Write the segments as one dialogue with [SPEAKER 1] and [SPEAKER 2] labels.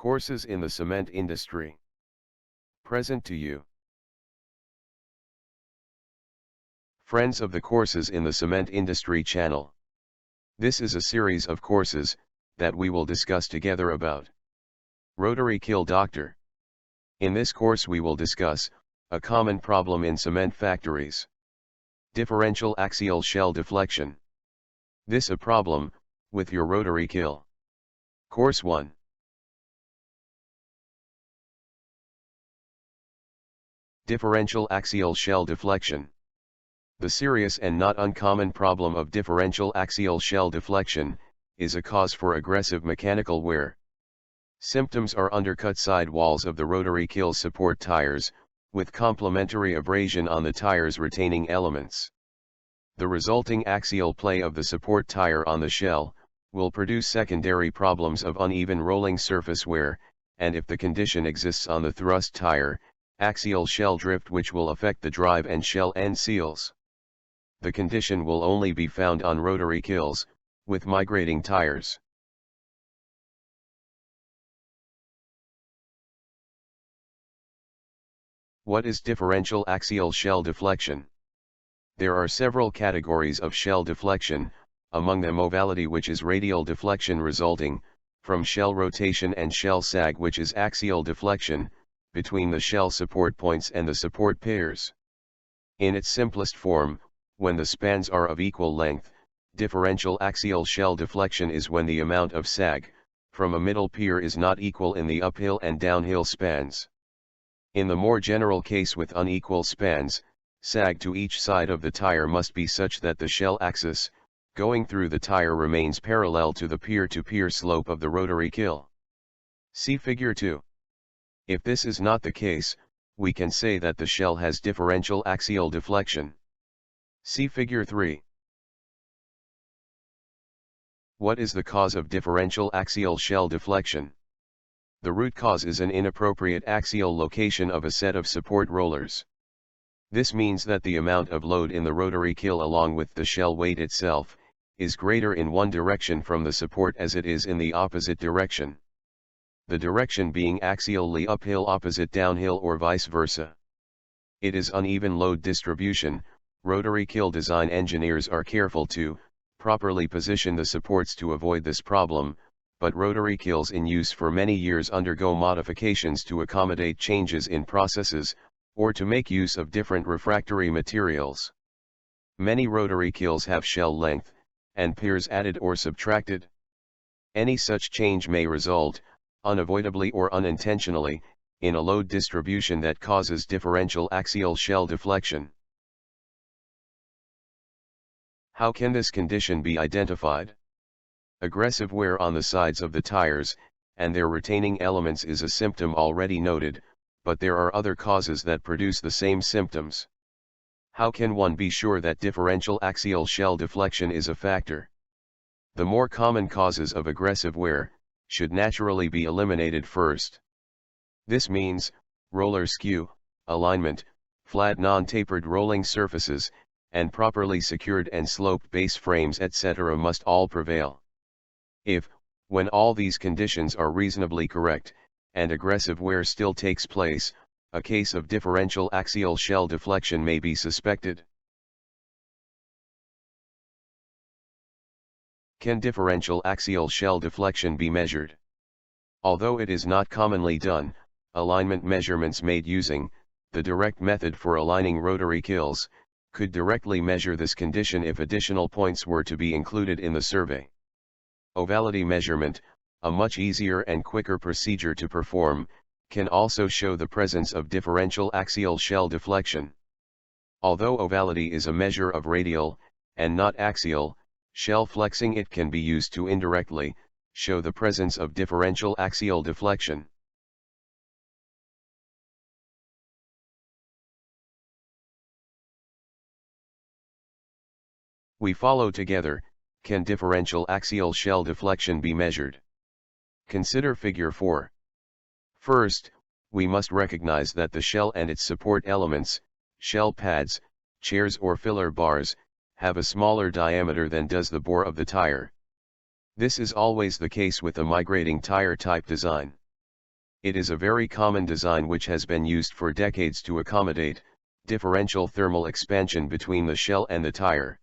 [SPEAKER 1] Courses in the cement industry. Present to you. Friends of the Courses in the Cement Industry channel. This is a series of courses that we will discuss together about Rotary Kiln Doctor. In this course we will discuss a common problem in cement factories. Differential axial shell deflection. This a problem with your rotary kiln. Course 1. Differential axial shell deflection. The serious and not uncommon problem of differential axial shell deflection is a cause for aggressive mechanical wear. Symptoms are undercut side walls of the rotary kiln support tires, with complementary abrasion on the tire's retaining elements. The resulting axial play of the support tire on the shell will produce secondary problems of uneven rolling surface wear, and if the condition exists on the thrust tire, axial shell drift, which will affect the drive and shell end seals. The condition will only be found on rotary kilns with migrating tires. What is differential axial shell deflection? There are several categories of shell deflection, among them ovality, which is radial deflection resulting from shell rotation, and shell sag, which is axial deflection between the shell support points and the support pairs. In its simplest form, when the spans are of equal length, differential axial shell deflection is when the amount of sag from a middle pier is not equal in the uphill and downhill spans. In the more general case with unequal spans, sag to each side of the tire must be such that the shell axis going through the tire remains parallel to the pier-to-pier slope of the rotary kiln. See Figure 2. If this is not the case, we can say that the shell has differential axial deflection. See Figure 3. What is the cause of differential axial shell deflection? The root cause is an inappropriate axial location of a set of support rollers. This means that the amount of load in the rotary kiln along with the shell weight itself is greater in one direction from the support as it is in the opposite direction. The direction being axially uphill opposite downhill or vice versa. It is uneven load distribution. Rotary kiln design engineers are careful to properly position the supports to avoid this problem, but rotary kilns in use for many years undergo modifications to accommodate changes in processes, or to make use of different refractory materials. Many rotary kilns have shell length and piers added or subtracted. Any such change may result, unavoidably or unintentionally, in a load distribution that causes differential axial shell deflection. How can this condition be identified? Aggressive wear on the sides of the tires and their retaining elements is a symptom already noted, but there are other causes that produce the same symptoms. How can one be sure that differential axial shell deflection is a factor? The more common causes of aggressive wear should naturally be eliminated first. This means roller skew, alignment, flat non-tapered rolling surfaces, and properly secured and sloped base frames etc. must all prevail. If, when all these conditions are reasonably correct, and aggressive wear still takes place, a case of differential axial shell deflection may be suspected. Can differential axial shell deflection be measured? Although it is not commonly done, alignment measurements made using the direct method for aligning rotary kilns could directly measure this condition if additional points were to be included in the survey. Ovality measurement, a much easier and quicker procedure to perform, can also show the presence of differential axial shell deflection. Although ovality is a measure of radial, and not axial, shell flexing, it can be used to indirectly show the presence of differential axial deflection. We follow together. Can differential axial shell deflection be measured? Consider Figure 4. First, we must recognize that the shell and its support elements, shell pads, chairs or filler bars, have a smaller diameter than does the bore of the tire. This is always the case with a migrating tire type design. It is a very common design which has been used for decades to accommodate differential thermal expansion between the shell and the tire.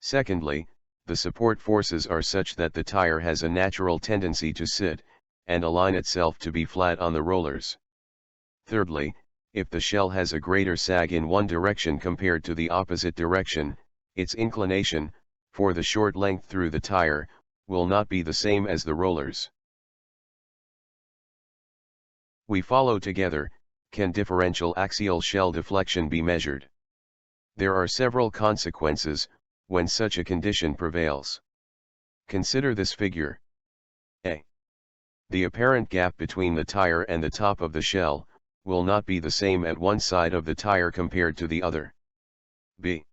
[SPEAKER 1] Secondly, the support forces are such that the tire has a natural tendency to sit and align itself to be flat on the rollers. Thirdly, if the shell has a greater sag in one direction compared to the opposite direction, its inclination, for the short length through the tire, will not be the same as the rollers. We follow together, can differential axial shell deflection be measured? There are several consequences when such a condition prevails. Consider this figure. A. The apparent gap between the tire and the top of the shell will not be the same at one side of the tire compared to the other. B.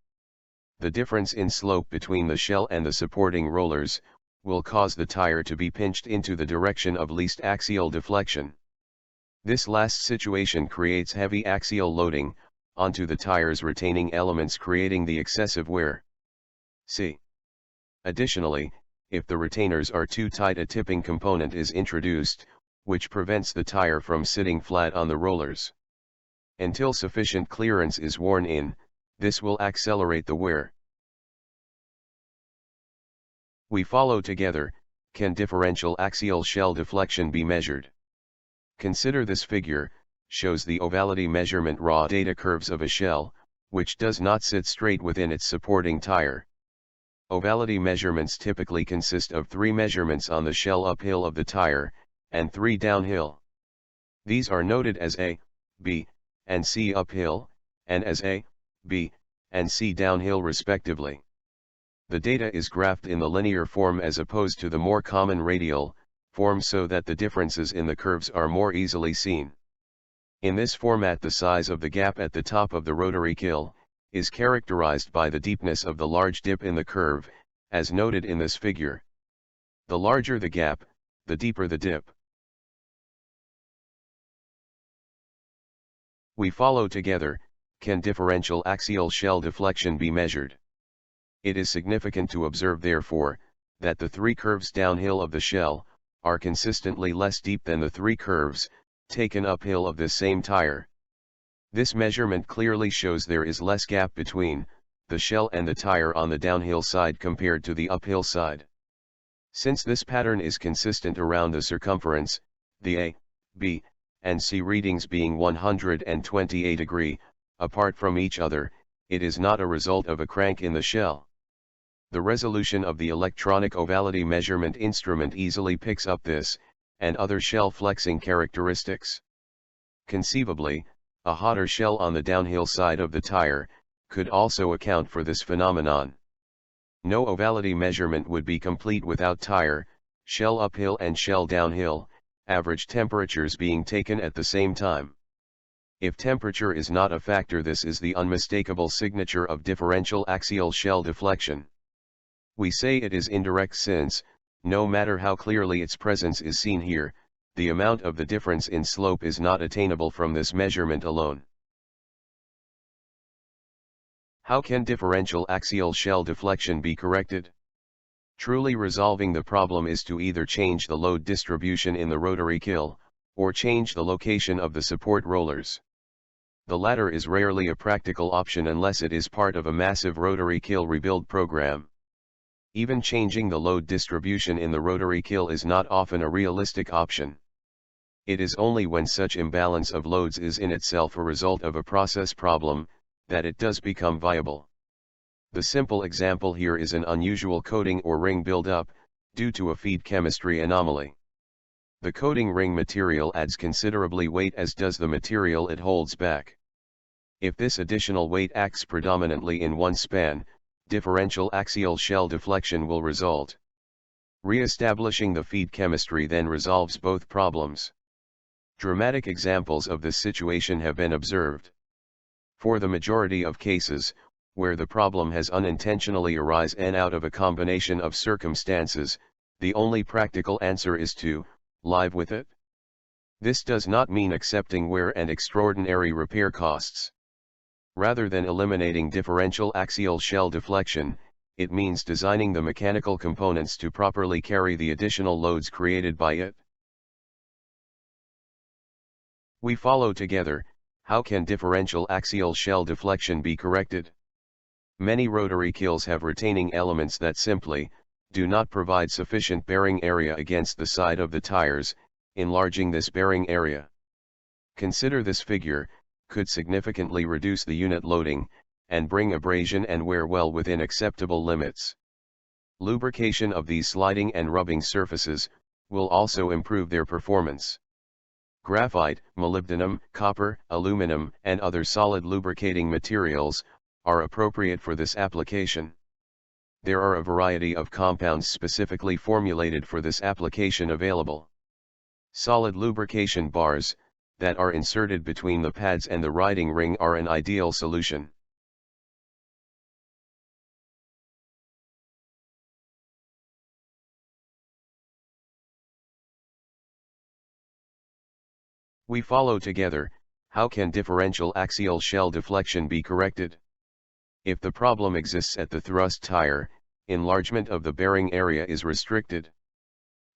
[SPEAKER 1] The difference in slope between the shell and the supporting rollers will cause the tire to be pinched into the direction of least axial deflection. This last situation creates heavy axial loading onto the tire's retaining elements, creating the excessive wear. C. Additionally, if the retainers are too tight, a tipping component is introduced, which prevents the tire from sitting flat on the rollers. Until sufficient clearance is worn in, this will accelerate the wear. We follow together, can differential axial shell deflection be measured? Consider this figure, shows the ovality measurement raw data curves of a shell, which does not sit straight within its supporting tire. Ovality measurements typically consist of 3 measurements on the shell uphill of the tire, and 3 downhill. These are noted as A, B, and C uphill, and as A, B, and C downhill respectively. The data is graphed in the linear form as opposed to the more common radial form, so that the differences in the curves are more easily seen. In this format, the size of the gap at the top of the rotary kiln is characterized by the deepness of the large dip in the curve, as noted in this figure. The larger the gap, the deeper the dip. We follow together, can differential axial shell deflection be measured? It is significant to observe, therefore, that the 3 curves downhill of the shell are consistently less deep than the 3 curves taken uphill of this same tire. This measurement clearly shows there is less gap between the shell and the tire on the downhill side compared to the uphill side. Since this pattern is consistent around the circumference, the A, B, and C readings being 128 degrees apart from each other, it is not a result of a crank in the shell. The resolution of the electronic ovality measurement instrument easily picks up this and other shell flexing characteristics. Conceivably, a hotter shell on the downhill side of the tire could also account for this phenomenon. No ovality measurement would be complete without tire, shell uphill and shell downhill average temperatures being taken at the same time. If temperature is not a factor, this is the unmistakable signature of differential axial shell deflection. We say it is indirect since, no matter how clearly its presence is seen here, the amount of the difference in slope is not attainable from this measurement alone. How can differential axial shell deflection be corrected? Truly resolving the problem is to either change the load distribution in the rotary kiln, or change the location of the support rollers. The latter is rarely a practical option unless it is part of a massive rotary kiln rebuild program. Even changing the load distribution in the rotary kiln is not often a realistic option. It is only when such imbalance of loads is in itself a result of a process problem, that it does become viable. The simple example here is an unusual coating or ring buildup, due to a feed chemistry anomaly. The coating ring material adds considerably weight, as does the material it holds back. If this additional weight acts predominantly in one span, differential axial shell deflection will result. Re-establishing the feed chemistry then resolves both problems. Dramatic examples of this situation have been observed. For the majority of cases, where the problem has unintentionally arisen out of a combination of circumstances, the only practical answer is to live with it. This does not mean accepting wear and extraordinary repair costs. Rather than eliminating differential axial shell deflection, it means designing the mechanical components to properly carry the additional loads created by it. We follow together, how can differential axial shell deflection be corrected? Many rotary kilns have retaining elements that simply do not provide sufficient bearing area against the side of the tires, enlarging this bearing area. Consider this figure, could significantly reduce the unit loading, and bring abrasion and wear well within acceptable limits. Lubrication of these sliding and rubbing surfaces will also improve their performance. Graphite, molybdenum, copper, aluminum, and other solid lubricating materials are appropriate for this application. There are a variety of compounds specifically formulated for this application available. Solid lubrication bars that are inserted between the pads and the riding ring are an ideal solution. We follow together, how can differential axial shell deflection be corrected? If the problem exists at the thrust tire, enlargement of the bearing area is restricted.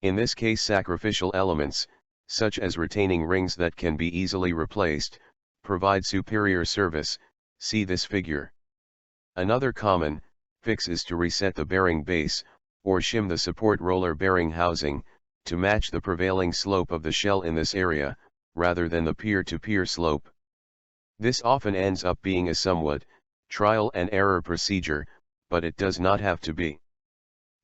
[SPEAKER 1] In this case, sacrificial elements, such as retaining rings that can be easily replaced, provide superior service. See this figure. Another common fix is to reset the bearing base, or shim the support roller bearing housing, to match the prevailing slope of the shell in this area, rather than the peer-to-peer slope. This often ends up being a somewhat trial and error procedure, but it does not have to be.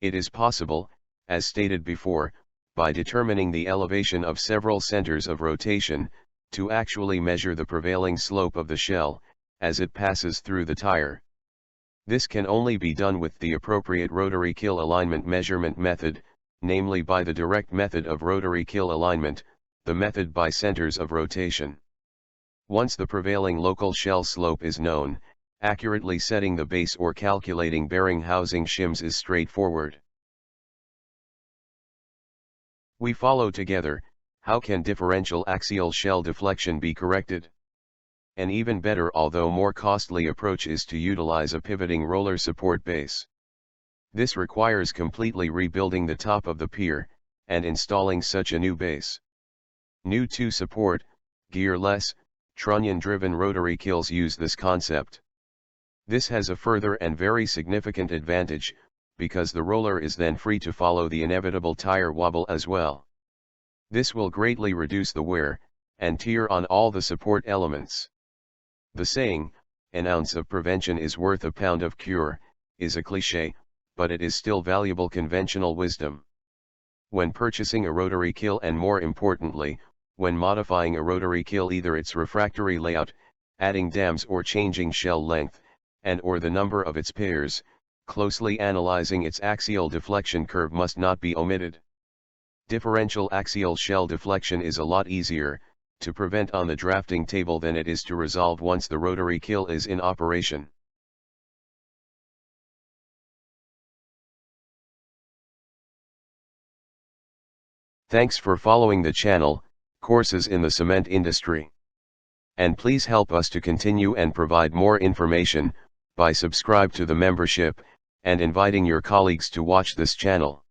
[SPEAKER 1] It is possible, as stated before, by determining the elevation of several centers of rotation, to actually measure the prevailing slope of the shell, as it passes through the tire. This can only be done with the appropriate rotary kiln alignment measurement method, namely by the direct method of rotary kiln alignment, the method by centers of rotation. Once the prevailing local shell slope is known, accurately setting the base or calculating bearing housing shims is straightforward. We follow together, how can differential axial shell deflection be corrected? An even better, although more costly, approach is to utilize a pivoting roller support base. This requires completely rebuilding the top of the pier, and installing such a new base. New to support, gearless, trunnion-driven rotary kilns use this concept. This has a further and very significant advantage, because the roller is then free to follow the inevitable tire wobble as well. This will greatly reduce the wear and tear on all the support elements. The saying, "An ounce of prevention is worth a pound of cure," is a cliché, but it is still valuable conventional wisdom. When purchasing a rotary kiln, and more importantly, when modifying a rotary kiln, either its refractory layout, adding dams or changing shell length, and or the number of its pairs, closely analyzing its axial deflection curve must not be omitted. Differential axial shell deflection is a lot easier to prevent on the drafting table than it is to resolve once the rotary kiln is in operation. Thanks for following the channel, Courses in the Cement Industry. And please help us to continue and provide more information by subscribe to the membership, and inviting your colleagues to watch this channel.